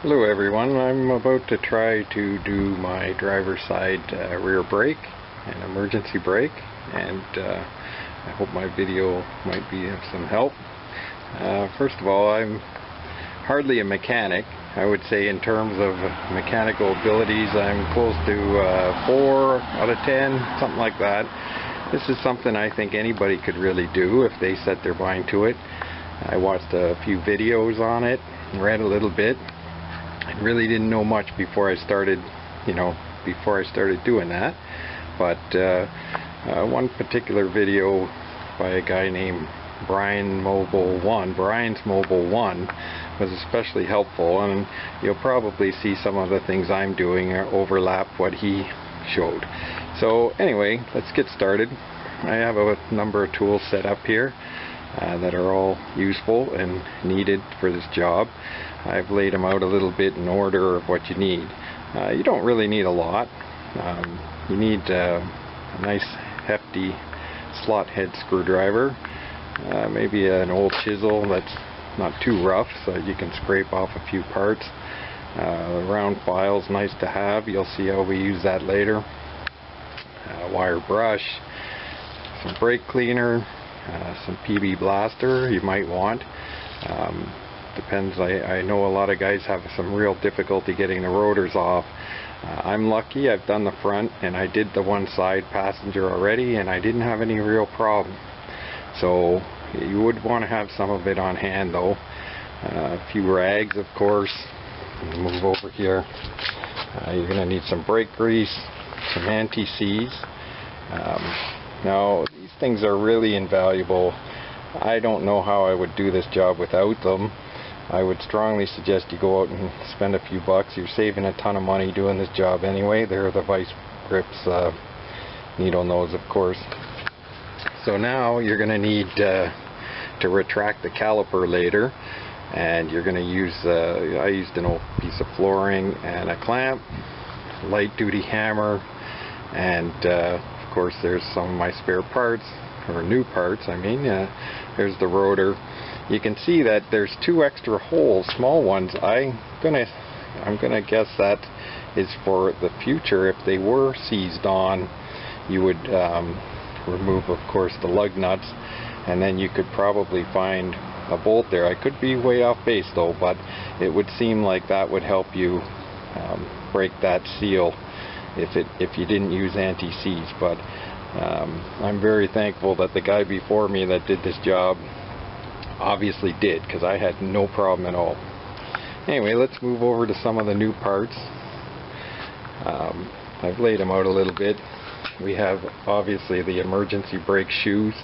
Hello everyone, I'm about to try to do my driver's side rear brake and emergency brake, and I hope my video might be of some help. First of all, I'm hardly a mechanic. I would say in terms of mechanical abilities I'm close to 4 out of 10, something like that. This is something I think anybody could really do if they set their mind to it. I watched a few videos on it, read a little bit. I really didn't know much before I started, doing that. But one particular video by a guy named Brian's Mobile 1 was especially helpful, and you'll probably see some of the things I'm doing overlap what he showed. So anyway, let's get started. I have a number of tools set up here that are all useful and needed for this job. I've laid them out a little bit in order of what you need. You don't really need a lot. You need a nice hefty slot head screwdriver, maybe an old chisel that's not too rough so you can scrape off a few parts. The round file's nice to have. You'll see how we use that later. Wire brush, some brake cleaner, some PB blaster you might want. Depends. I know a lot of guys have some real difficulty getting the rotors off. I'm lucky. I've done the front and I did the one side passenger already, and I didn't have any real problem. So you would want to have some of it on hand though. A few rags, of course. Move over here. You're going to need some brake grease, some anti-seize. Now these things are really invaluable. I don't know how I would do this job without them. I would strongly suggest you go out and spend a few bucks. You're saving a ton of money doing this job anyway. They're the vice grips, needle nose, of course. So now you're going to need to retract the caliper later, and you're going to use I used an old piece of flooring and a clamp, light duty hammer, and of course there's some of my spare parts, or new parts I mean. There's the rotor. You can see that there's 2 extra holes, small ones. I'm gonna guess that is for the future. If they were seized on, you would remove, of course, the lug nuts, and then you could probably find a bolt there. I could be way off base though, but it would seem like that would help you break that seal if you didn't use anti-seize. But I'm very thankful that the guy before me that did this job obviously did, because I had no problem at all. Anyway, let's move over to some of the new parts. I've laid them out a little bit. We have obviously the emergency brake shoes,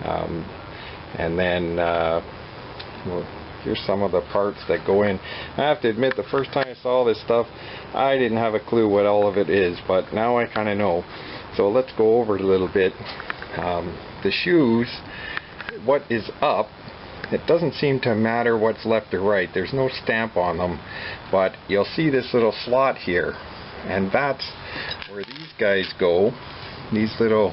and then well, here's some of the parts that go in. I have to admit, the first time I saw this stuff I didn't have a clue what all of it is, but now I kind of know. So let's go over it a little bit. The shoes, what is up, it doesn't seem to matter what's left or right. There's no stamp on them, but you'll see this little slot here, and that's where these guys go. These little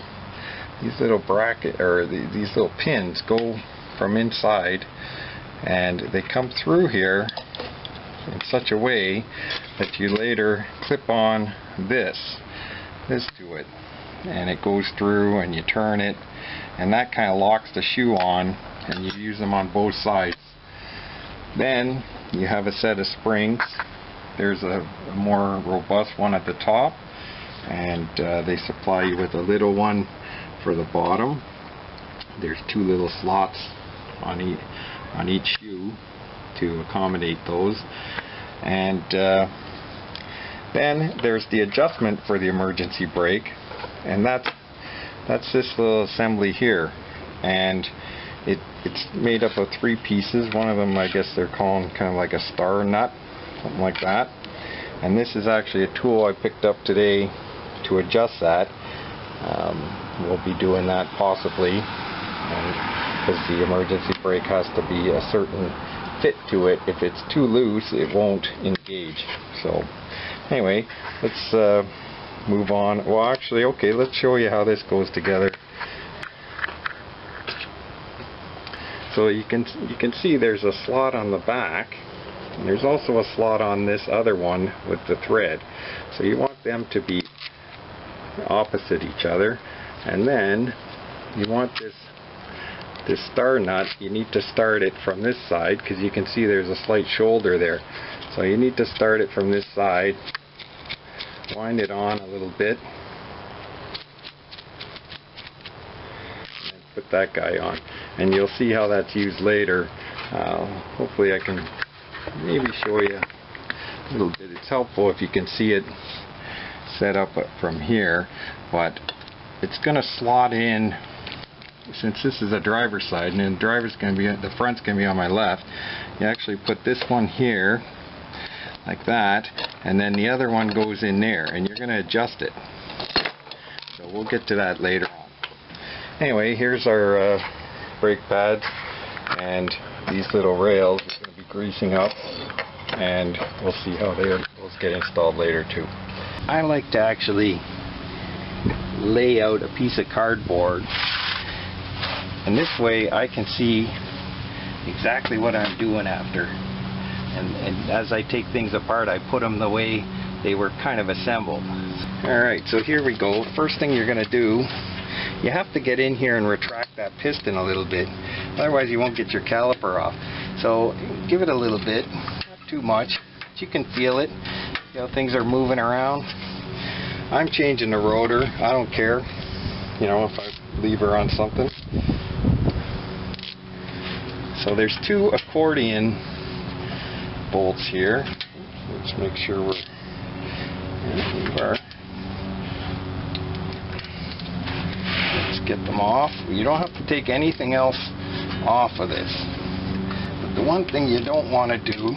bracket, or these little pins go from inside, and they come through here in such a way that you later clip on this to it, and it goes through and you turn it, and that kind of locks the shoe on, and you use them on both sides. Then you have a set of springs. There's a more robust one at the top, and they supply you with a little one for the bottom. There's 2 little slots on each shoe to accommodate those, and then there's the adjustment for the emergency brake, and that's this little assembly here, and it's made up of 3 pieces. One of them, I guess they're calling kind of like a star nut, something like that. And this is actually a tool I picked up today to adjust that. We'll be doing that possibly, because the emergency brake has to be a certain fit to it. If it's too loose, it won't engage. So anyway, let's move on. Well, actually, okay, let's show you how this goes together. So you can see there's a slot on the back And there's also a slot on this other one with the thread. So you want them to be opposite each other. And then you want this star nut, you need to start it from this side, because you can see there's a slight shoulder there. So you need to start it from this side, wind it on a little bit, and put that guy on. And you'll see how that's used later. Hopefully I can maybe show you a little bit. It's helpful if you can see it set up from here, but it's going to slot in. Since this is a driver's side, and the driver's going to be, the front's going to be on my left, you actually put this one here like that, and then the other one goes in there, and you're going to adjust it. So we'll get to that later on. Anyway, here's our brake pads, and these little rails are going to be greasing up, and we'll see how those get installed later too. I like to actually lay out a piece of cardboard, and this way I can see exactly what I'm doing after. And as I take things apart, I put them the way they were kind of assembled. Alright, so here we go. First thing you're going to do, you have to get in here and retract that piston a little bit. Otherwise you won't get your caliper off. So give it a little bit, not too much, but you can feel it. You know, things are moving around. I'm changing the rotor. I don't care, you know, if I leave her on something. So there's two accordion bolts here. Let's make sure we are. Let's get them off. You don't have to take anything else off of this. But the one thing you don't want to do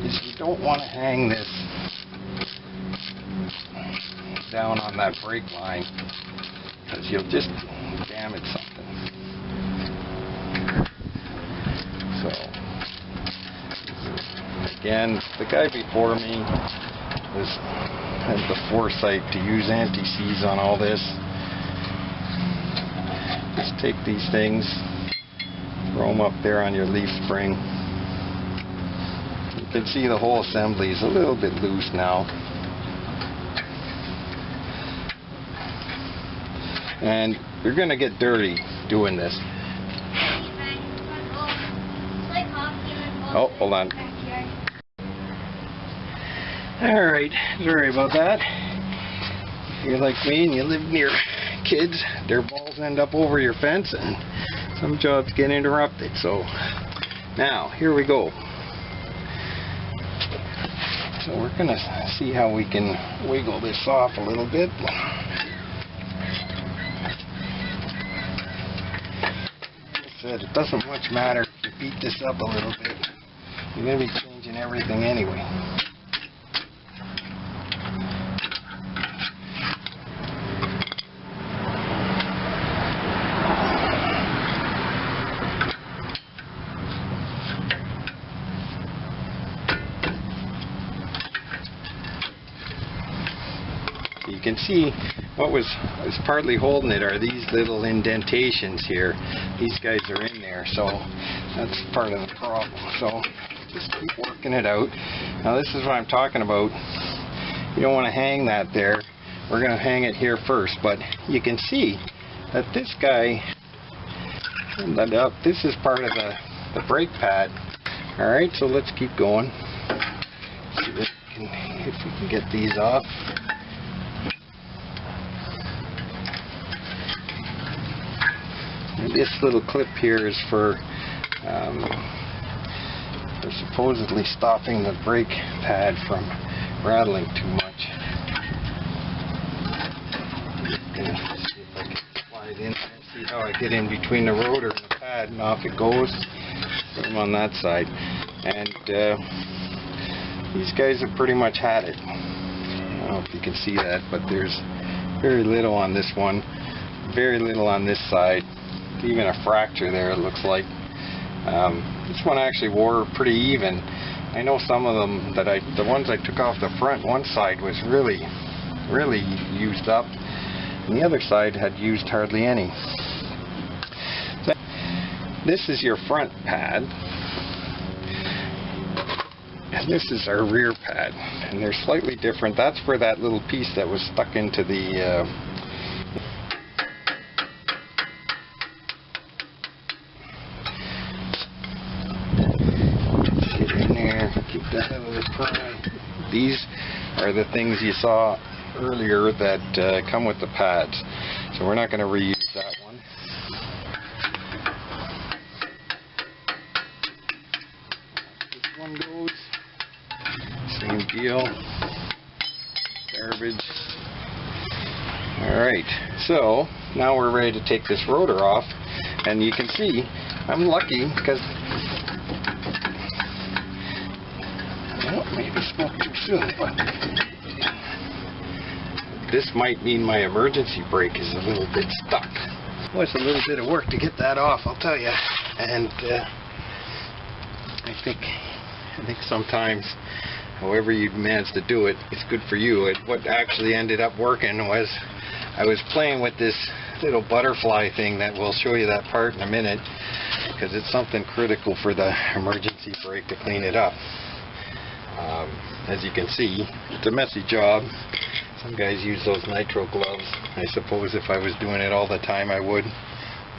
is you don't want to hang this down on that brake line, because you'll just damage something. So again, the guy before me had the foresight to use anti-seize on all this. Just take these things, throw them up there on your leaf spring. You can see the whole assembly is a little bit loose now. And you're going to get dirty doing this. Oh, hold on. Alright, sorry about that. If you're like me and you live near kids, their balls end up over your fence and some jobs get interrupted. So now, here we go. So we're going to see how we can wiggle this off a little bit. It doesn't much matter if you beat this up a little bit. You're going to be changing everything anyway. You can see what was partly holding it are these little indentations here. These guys are in there, so that's part of the problem. So just keep working it out. Now this is what I'm talking about. You don't want to hang that there. We're going to hang it here first, but you can see that this guy, this is part of the brake pad. Alright, so let's keep going. See if we can get these off. This little clip here is for supposedly stopping the brake pad from rattling too much. See if I can slide in there, see how I get in between the rotor and the pad, and off it goes. Same on that side. And these guys have pretty much had it. I don't know if you can see that, but there's very little on this one, very little on this side. Even a fracture there, it looks like. This one actually wore pretty even. I know some of them that the ones I took off the front, one side was really used up, and the other side had used hardly any. This is your front pad, And this is our rear pad, and they're slightly different. That's for that little piece that was stuck into the get in there, keep that out of the pry. These are the things you saw earlier that come with the pads, so we're not going to reuse that one. This one goes, same deal, garbage. Alright, so now we're ready to take this rotor off, and you can see I'm lucky because, well, maybe spoke too soon, but this might mean my emergency brake is a little bit stuck. Well, it's a little bit of work to get that off, I'll tell you. And I think sometimes, however you manage to do it, it's good for you. What actually ended up working was I was playing with this little butterfly thing that we'll show you that part in a minute, because it's something critical for the emergency brake to clean it up. As you can see, it's a messy job. Some guys use those nitro gloves. I suppose if I was doing it all the time I would.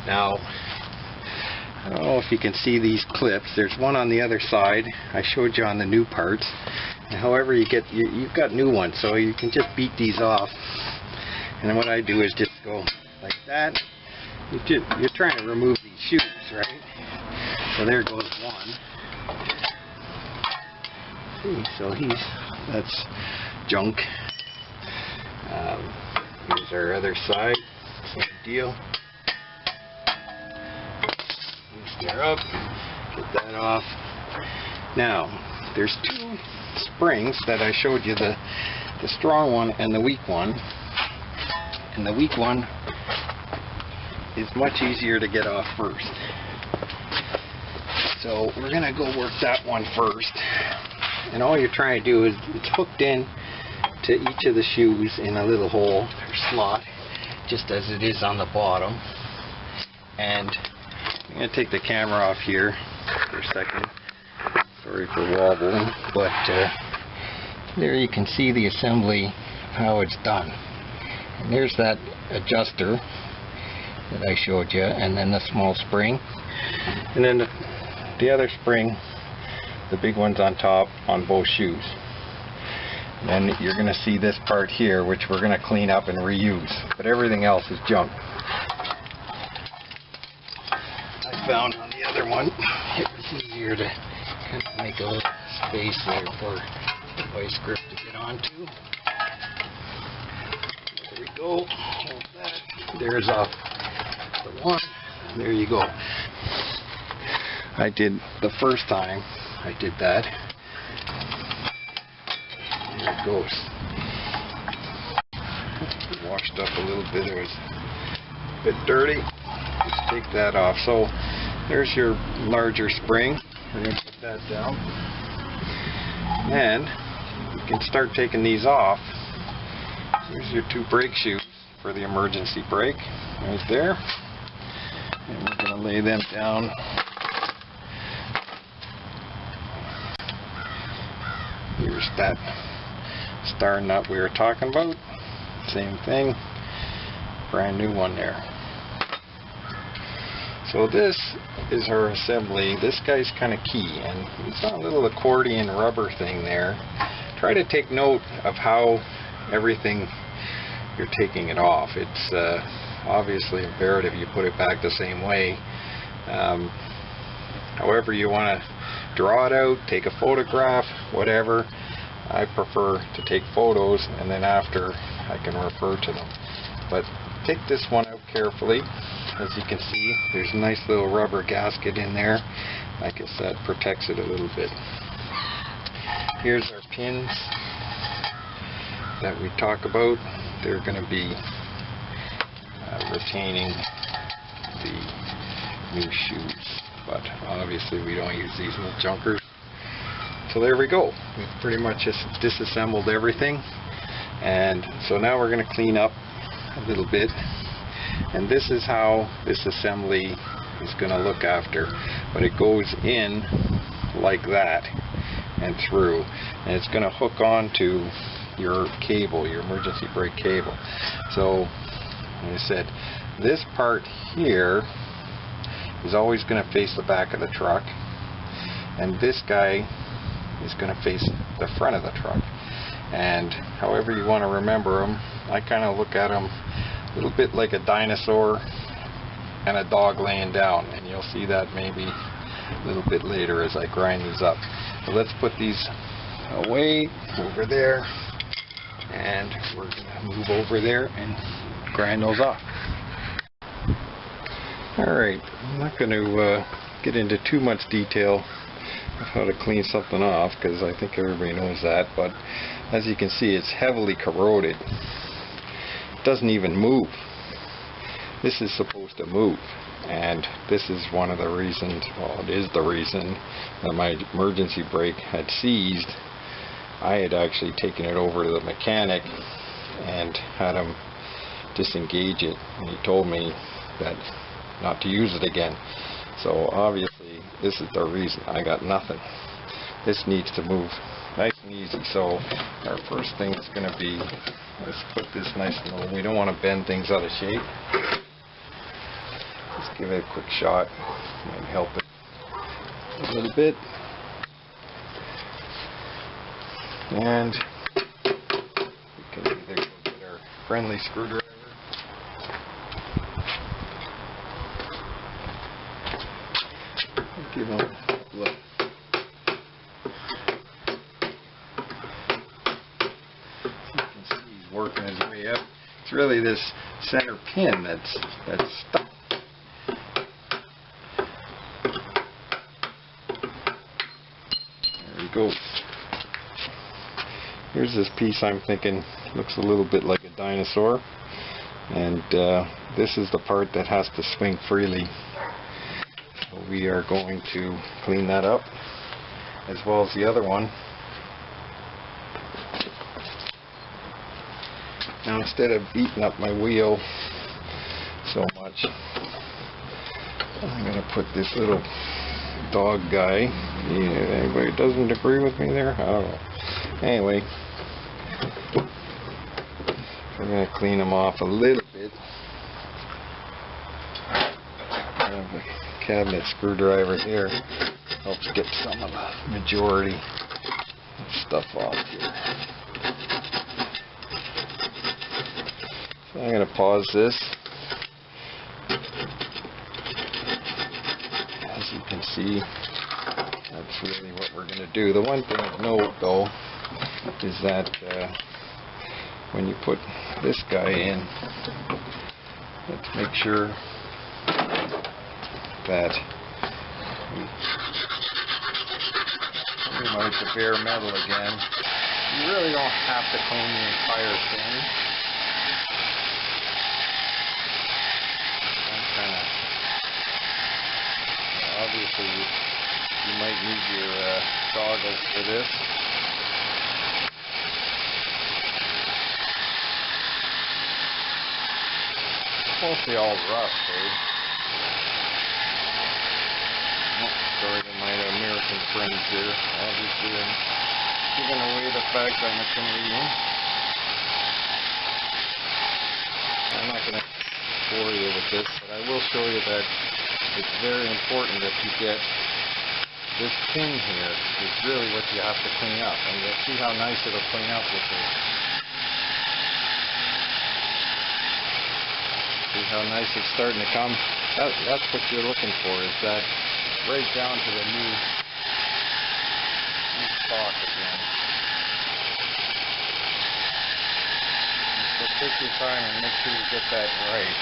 Now, I don't know if you can see these clips. There's one on the other side. I showed you on the new parts. And however you get, you've got new ones, so you can just beat these off. And then what I do is just go like that. You're trying to remove these shoes, right? So there goes one. See, so that's junk. Here's our other side, same deal. Square up, get that off. Now, there's two springs that I showed you, the strong one and the weak one. And the weak one is much easier to get off first. So we're going to go work that one first. And all you're trying to do is, it's hooked in to each of the shoes in a little hole or slot, just as it is on the bottom. And I'm going to take the camera off here for a second. Sorry for wobbling, but there you can see the assembly, how it's done. And there's that adjuster that I showed you, and then the small spring, and then the other spring, the big one's on top on both shoes. And then you're going to see this part here, which we're going to clean up and reuse, but everything else is junk. I found on the other one it was easier to kind of make a little space there for the vice grip to get onto. There we go. Hold that. There's the one. There you go. I did the first time I did that. There it goes. Washed up a little bit. It was a bit dirty. Let's take that off. So there's your larger spring. We're going to put that down. And you can start taking these off. Here's your two brake shoes for the emergency brake. Right there. And we're going to lay them down. Here's that star nut we were talking about. Same thing. Brand new one there. So this is our assembly. This guy's kind of key, and it's a little accordion rubber thing there. Try to take note of how everything you're taking it off. It's obviously imperative you put it back the same way. However you want to draw it out, take a photograph, whatever. I prefer to take photos, and then after I can refer to them. But take this one out carefully. As you can see, there's a nice little rubber gasket in there. I guess that protects it a little bit. Here's our pins that we talk about. They're going to be retaining the new shoes, but obviously we don't use these little junkers. So there we go. We've pretty much just disassembled everything, and so now we're going to clean up a little bit. And this is how this assembly is going to look after, but it goes in like that, and through, and it's going to hook onto your cable, your emergency brake cable. So like I said, this part here is always going to face the back of the truck, and this guy is going to face the front of the truck. And however you want to remember them, I kind of look at them a little bit like a dinosaur and a dog laying down, and you'll see that maybe a little bit later as I grind these up. So let's put these away over there, and we're going to move over there and grind those off. Alright, I'm not going to get into too much detail of how to clean something off, because I think everybody knows that, but as you can see, it's heavily corroded. It doesn't even move. This is supposed to move, and this is one of the reasons, well, it is the reason that my emergency brake had seized. I had actually taken it over to the mechanic and had him disengage it, and he told me that not to use it again. So obviously this is the reason. I got nothing. This needs to move nice and easy. So our first thing is going to be, let's put this nice and low. We don't want to bend things out of shape. Let's give it a quick shot and help it a little bit. And we can either go get our friendly screwdriver. Give him a look. You can see he's working his way up. It's really this center pin that's stuck. There we go. Here's this piece I'm thinking looks a little bit like a dinosaur, and this is the part that has to swing freely. So we are going to clean that up, as well as the other one. Now, instead of beating up my wheel so much, I'm going to put this little dog guy. Yeah, anybody doesn't agree with me there? I don't know. Anyway, we're going to clean them off a little bit. I have a cabinet screwdriver here. Helps get some of the majority of stuff off here. So I'm going to pause this. As you can see, that's really what we're going to do. The one thing to note, though, is that when you put this guy in, let's make sure that we might the bare metal again. You really don't have to clean the entire thing. Obviously, you might need your goggles for this. Mostly all rust, eh? Oh, sorry to my American friends there. Obviously, I'm giving away the fact I'm a Canadian. I'm not going to bore you with this, but I will show you that it's very important that you get this pin here. Is really what you have to clean up, and you'll see how nice it'll clean up with this. See how nice it's starting to come? That's what you're looking for, is that right down to the new stock again. So take your time and make sure you get that right.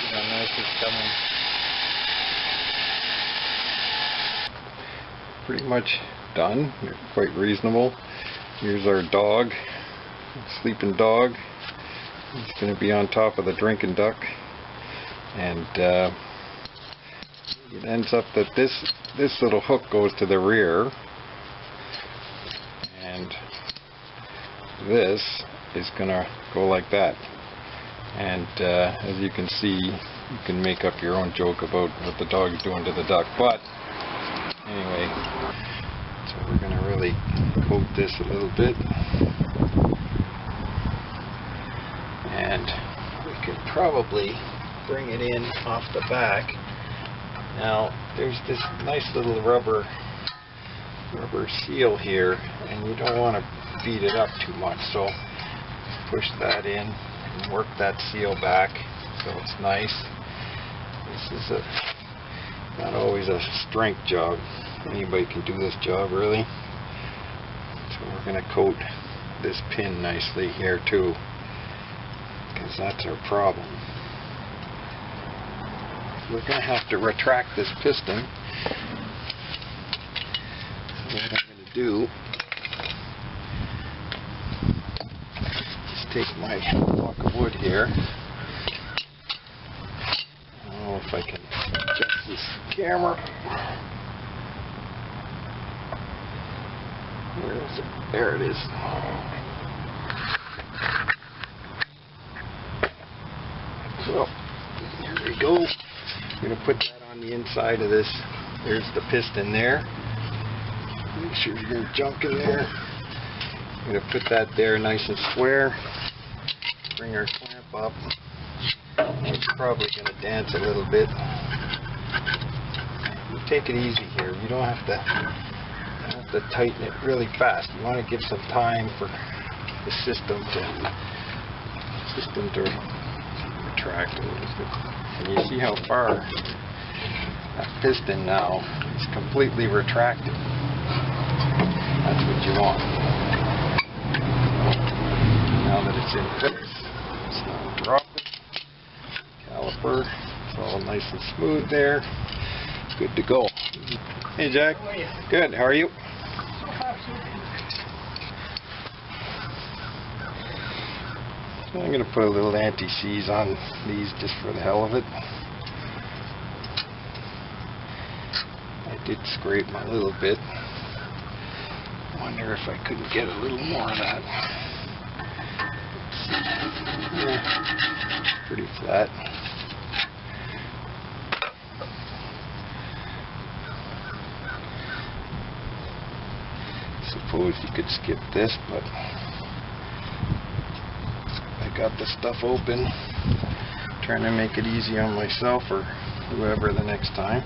See how nice it's coming? Pretty much done. They're quite reasonable. Here's our dog, sleeping dog. He's going to be on top of the drinking duck, and it ends up that this little hook goes to the rear, and this is going to go like that. And as you can see, you can make up your own joke about what the dog is doing to the duck, but Anyway, so we're going to really coat this a little bit. And we could probably bring it in off the back. Now, there's this nice little rubber seal here, and you don't want to beat it up too much, so push that in and work that seal back so it's nice. This is not always a strength job. Anybody can do this job, really. So we're going to coat this pin nicely here too, because that's our problem. We're going to have to retract this piston. So what I'm going to do is take my block of wood here. I don't know if I can adjust this camera. Where is it? There it is. So, here we go. I'm going to put that on the inside of this. There's the piston there. Make sure there's no junk in there. I'm going to put that there nice and square. Bring our clamp up. It's probably going to dance a little bit. You take it easy here. You don't have to tighten it really fast. You want to give some time for the system to retract a little bit. And you see how far that piston now is completely retracted. That's what you want. Now that it's in place, it's not drop it. Caliper, it's all nice and smooth there. Good to go. Hey Jack. How are you? Good. How are you? So I'm going to put a little anti-seize on these just for the hell of it. I did scrape them a little bit. Wonder if I couldn't get a little more of that. Yeah, pretty flat. Suppose you could skip this, but I got the stuff open, trying to make it easy on myself or whoever the next time.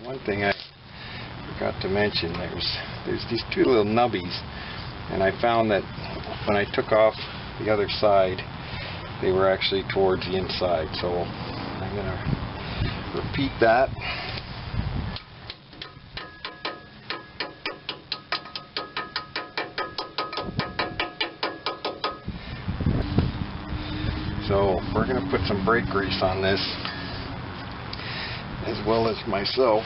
One thing I forgot to mention, there's these two little nubbies, and I found that when I took off the other side, they were actually towards the inside, so I'm going to repeat that. So we're going to put some brake grease on this, as well as myself.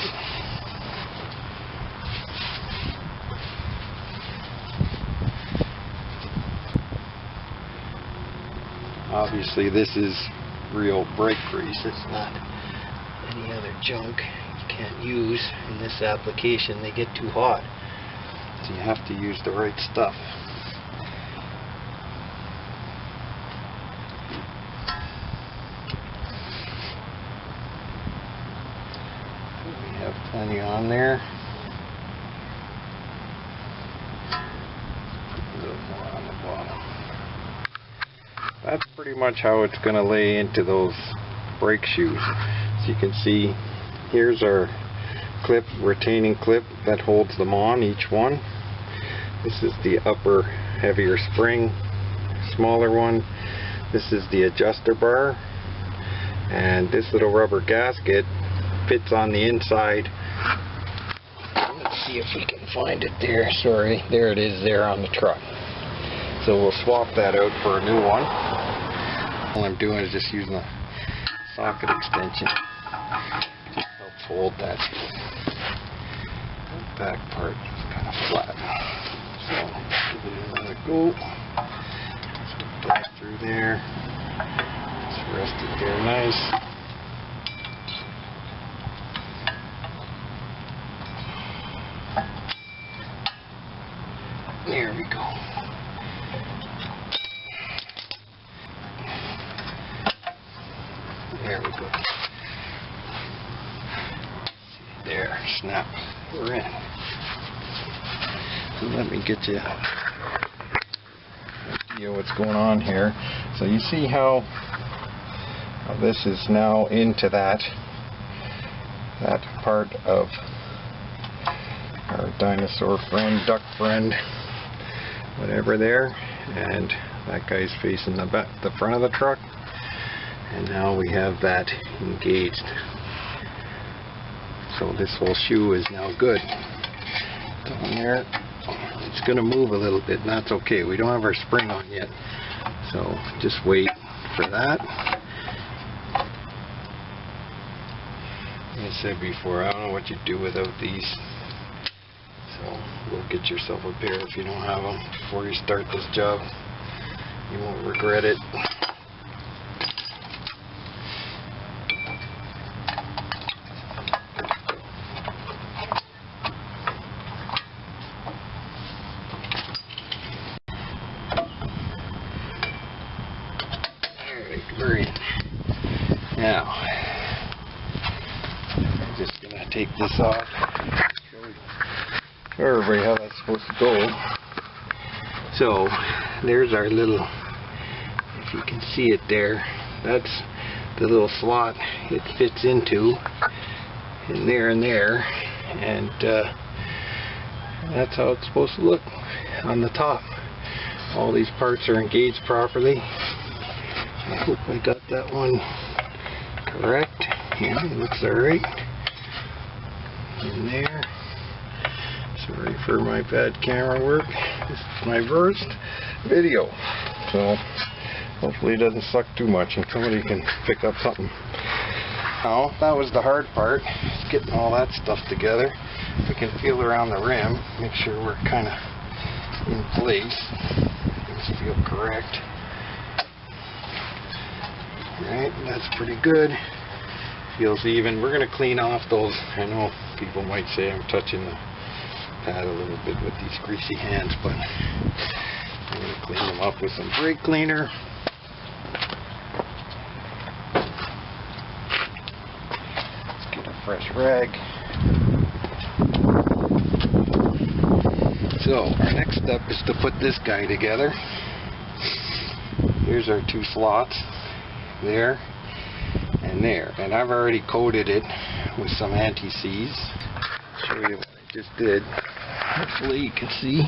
Obviously this is real brake grease. It's not any other junk you can't use in this application. They get too hot. So you have to use the right stuff. We have plenty on there. Put a little more on the bottom. That's pretty much how it's going to lay into those brake shoes. As you can see, here's our clip, retaining clip that holds them on, each one. This is the upper heavier spring, smaller one. This is the adjuster bar, and this little rubber gasket fits on the inside. Let's see if we can find it there. Sorry, there it is there on the truck. So we'll swap that out for a new one. All I'm doing is just using a socket extension. Just helps hold that back part. It's kind of flat. So give it another go. Just put that through there. Just rest it there nice. There we go. There we go. we're in. So let me get you an idea what's going on here. So you see how this is now into that part of our dinosaur friend, duck friend, whatever there, and that guy's facing the front of the truck, and now we have that engaged. So this whole shoe is now good. Down there, it's going to move a little bit, and that's okay. We don't have our spring on yet, so just wait for that. Like I said before, I don't know what you'd do without these. So go get yourself a pair if you don't have them before you start this job. You won't regret it. Alright, we're in. Now, I'm just going to take this off. Show everybody how that's supposed to go. So there's our little, if you can see it there, that's the little slot it fits into, in there and there, and that's how it's supposed to look on the top. All these parts are engaged properly. I hope I got that one correct. Yeah, it looks alright. In there. Sorry for my bad camera work. This is my first video, so hopefully it doesn't suck too much and somebody can pick up something. Now, that was the hard part, is getting all that stuff together. We can feel around the rim, make sure we're kind of in place. Things feel correct. Alright, that's pretty good. Feels even. We're going to clean off those. I know people might say I'm touching the pad a little bit with these greasy hands, but I'm going to clean them up with some brake cleaner. Let's get a fresh rag. So our next step is to put this guy together. Here's our two slots, there and there, and I've already coated it with some anti-seize. Show you what I just did. Hopefully you can see.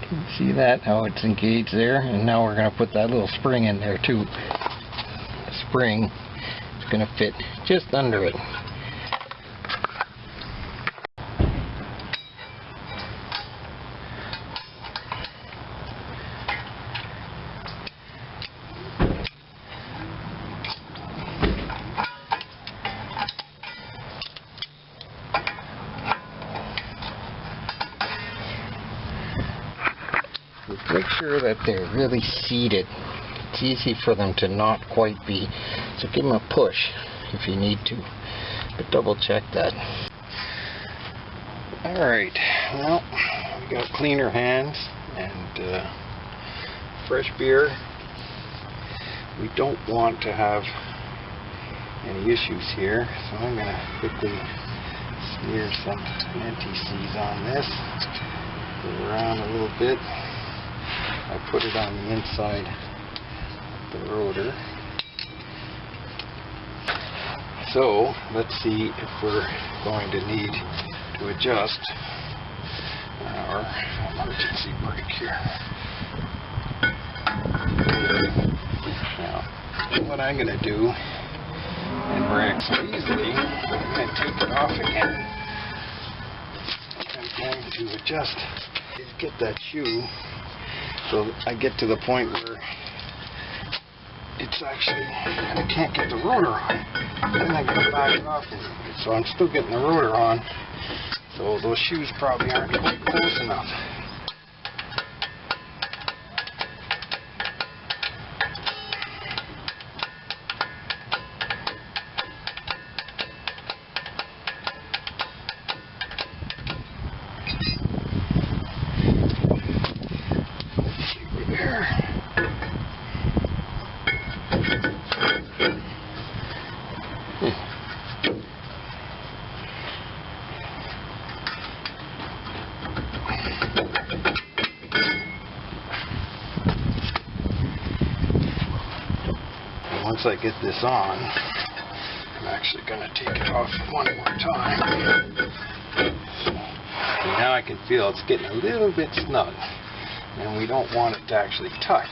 Can you see that? How it's engaged there? And now we're going to put that little spring in there too. The spring is going to fit just under it. Make sure that they're really seated. It's easy for them to not quite be, so give them a push if you need to, but double check that. Alright, well, we got cleaner hands and fresh beer. We don't want to have any issues here, so I'm going to quickly smear some anti-seize on this. Go around a little bit. I put it on the inside of the rotor. So let's see if we're going to need to adjust our emergency brake here. Now, what I'm going to do, and brake so easily, I'm going to take it off again. I'm going to adjust, get that shoe. So I get to the point where it's actually, I can't get the rotor on. Then I gotta back it off a little bit. So I'm still getting the rotor on. So those shoes probably aren't quite close enough. once I get this on, I'm actually going to take it off one more time. See, now I can feel it's getting a little bit snug, and we don't want it to actually touch.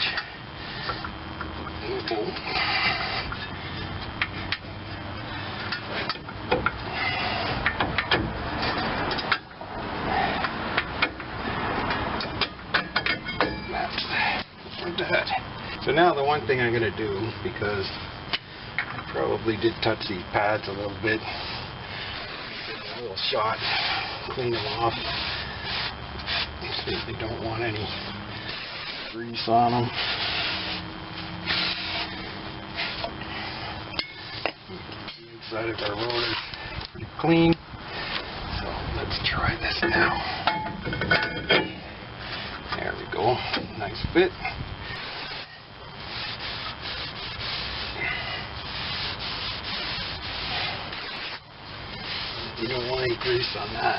So now the one thing I'm going to do, because I probably did touch these pads a little bit, give them a little shot, clean them off. You don't want any grease on them. The inside of our rotor is pretty clean. So let's try this now. There we go. Nice fit. You don't want any grease on that.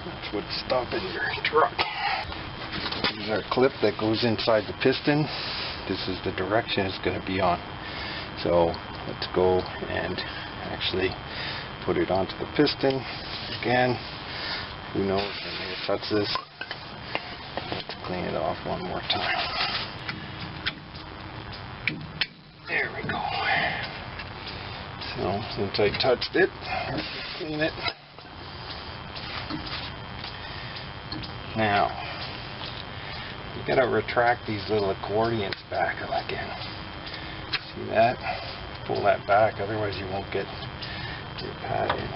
That's what's stopping your truck. This is our clip that goes inside the piston. This is the direction it's going to be on. So let's go and actually put it onto the piston. Again, who knows, I may have touched this. Let's clean it off one more time. There we go. So since I touched it, let's clean it. Now, you gotta retract these little accordions back again. See that? Pull that back, otherwise you won't get your pad in.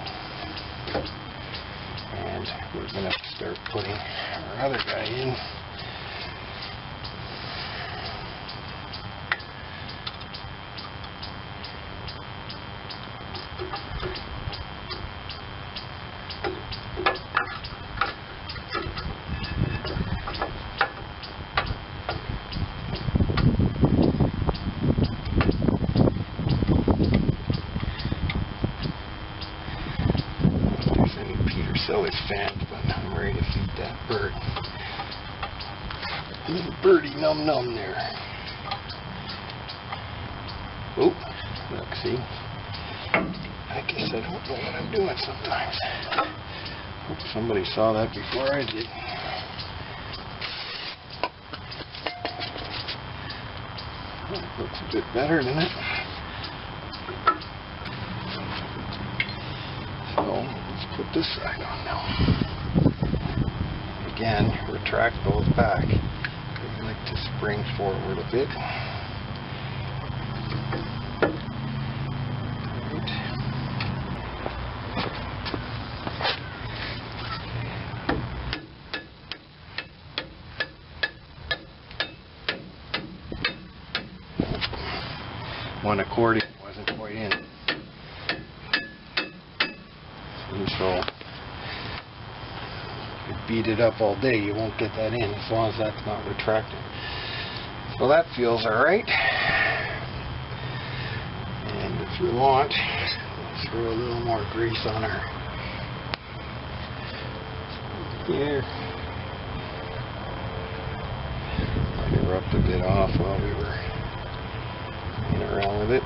And we're gonna start putting our other guy in. Seller's fans, but I'm ready to feed that bird. Little birdie num num there. Oh, look, see? I guess I don't know what I'm doing sometimes. Hope somebody saw that before I did. That looks a bit better, doesn't it? Let's put this side on now. Again, retract those back. I like to spring forward a bit. One accordion wasn't quite in. So you beat it up all day, you won't get that in as long as that's not retracted. So that feels alright. And if you want, we'll throw a little more grease on her here. Might have rubbed a bit off while we were playing around with it.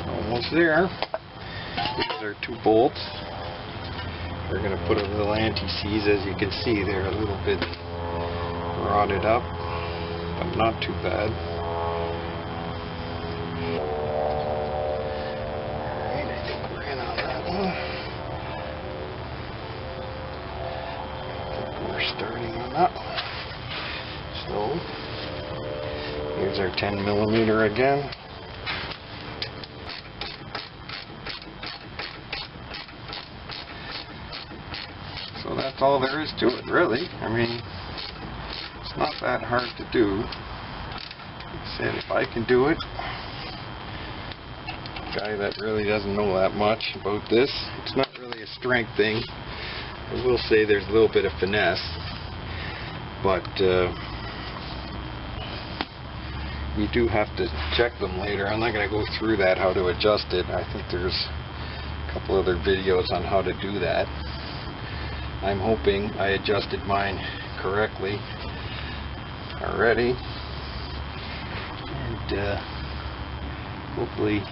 Almost there. These are two bolts. We're going to put a little anti-seize. As you can see, they're a little bit rotted up, but not too bad. Alright, I think we're in on that one. I think we're starting on that one. So, here's our 10mm again. So that's all there is to it, really. I mean, it's not that hard to do. Like I said, if I can do it, a guy that really doesn't know that much about this, it's not really a strength thing. I will say there's a little bit of finesse, but you do have to check them later. I'm not going to go through that, how to adjust it. I think there's a couple other videos on how to do that. I'm hoping I adjusted mine correctly already, and hopefully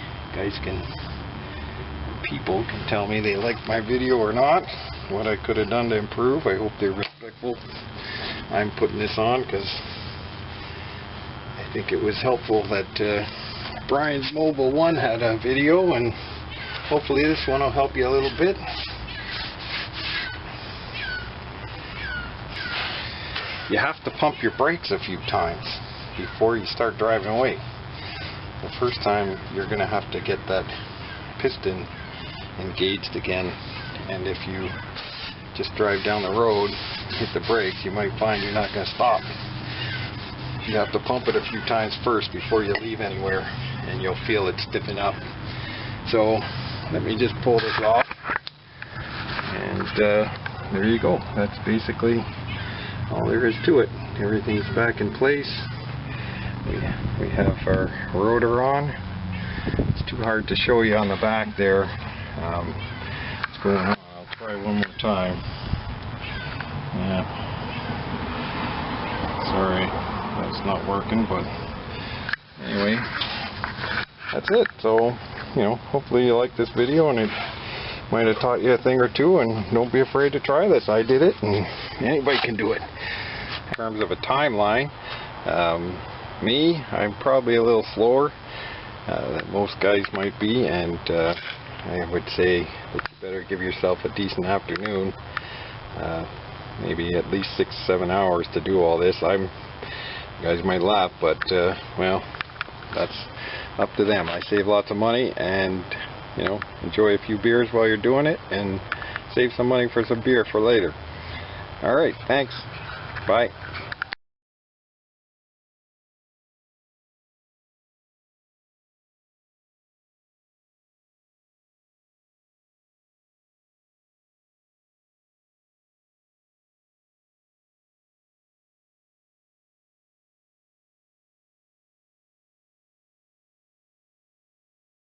people can tell me they like my video or not, what I could have done to improve. I hope they're respectful. I'm putting this on because I think it was helpful that Brian's Mobile 1 had a video, and hopefully this one will help you a little bit. You have to pump your brakes a few times before you start driving away. The first time you're going to have to get that piston engaged again, and if you just drive down the road and hit the brakes, you might find you're not going to stop. You have to pump it a few times first before you leave anywhere, and you'll feel it stiffen up. So let me just pull this off, and there you go. That's basically all there is to it. Everything's back in place. We have our rotor on. It's too hard to show you on the back there. What's going on? I'll try one more time. Yeah. Sorry, that's not working, but anyway, that's it. So, you know, hopefully you like this video, and it might have taught you a thing or two, and don't be afraid to try this. I did it, and anybody can do it. In terms of a timeline, I'm probably a little slower than most guys might be, and I would say that you better give yourself a decent afternoon, maybe at least 6-7 hours to do all this. You guys might laugh, but well, that's up to them. I save lots of money, and you know, enjoy a few beers while you're doing it, and save some money for some beer for later. Alright, thanks. Bye.